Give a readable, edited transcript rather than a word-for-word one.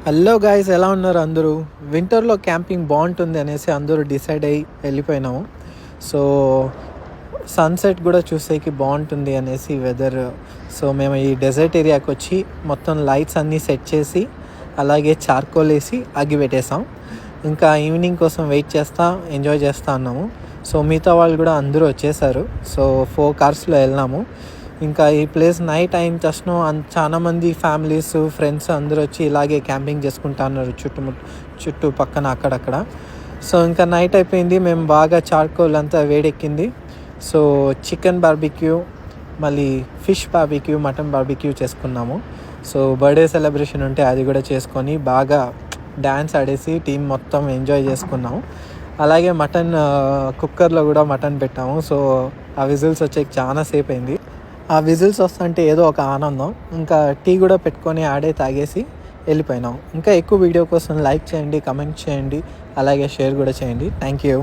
Hello guys, ఎలా ఉన్నారు అందరూ? వింటర్లో క్యాంపింగ్ బాగుంటుంది అనేసి అందరూ డిసైడ్ అయ్యి వెళ్ళిపోయినాము. సో సన్సెట్ కూడా చూసేకి బాగుంటుంది అనేసి వెదర్. సో మేము ఈ డెజర్ట్ ఏరియాకి వచ్చి మొత్తం లైట్స్ అన్నీ సెట్ చేసి అలాగే చార్కోల్ వేసి అగ్గి పెట్టేసాం. ఇంకా ఈవినింగ్ కోసం వెయిట్ చేస్తూ ఎంజాయ్ చేస్తూ ఉన్నాము. సో మిగతా వాళ్ళు కూడా అందరూ వచ్చేసారు. సో 4 కార్స్లో వెళ్ళినాము. ఇంకా ఈ ప్లేస్ నైట్ అయిన తక్షణం చాలామంది ఫ్యామిలీస్, ఫ్రెండ్స్ అందరూ వచ్చి ఇలాగే క్యాంపింగ్ చేసుకుంటా ఉన్నారు చుట్టుపక్కన అక్కడక్కడ. సో ఇంకా నైట్ అయిపోయింది, మేము బాగా చార్కోల్ అంతా వేడెక్కింది. సో చికెన్ బార్బిక్యూ, మళ్ళీ ఫిష్ బార్బిక్యూ, మటన్ బార్బిక్యూ చేసుకున్నాము. సో బర్త్డే సెలబ్రేషన్ ఉంటే అది కూడా చేసుకొని బాగా డ్యాన్స్ ఆడేసి టీం మొత్తం ఎంజాయ్ చేసుకున్నాము. అలాగే మటన్ కుక్కర్లో కూడా మటన్ పెట్టాము. సో ఆ విజిల్స్ వచ్చేకి చాలా సేపు అయింది. ఆ విజిల్స్ వస్తుంటే ఏదో ఒక ఆనందం. ఇంకా టీ కూడా పెట్టుకొని ఆడే తాగేసి వెళ్ళిపోయినాం. ఇంకా ఎక్కువ వీడియో కోసం లైక్ చేయండి, కమెంట్ చేయండి, అలాగే షేర్ కూడా చేయండి. Thank you.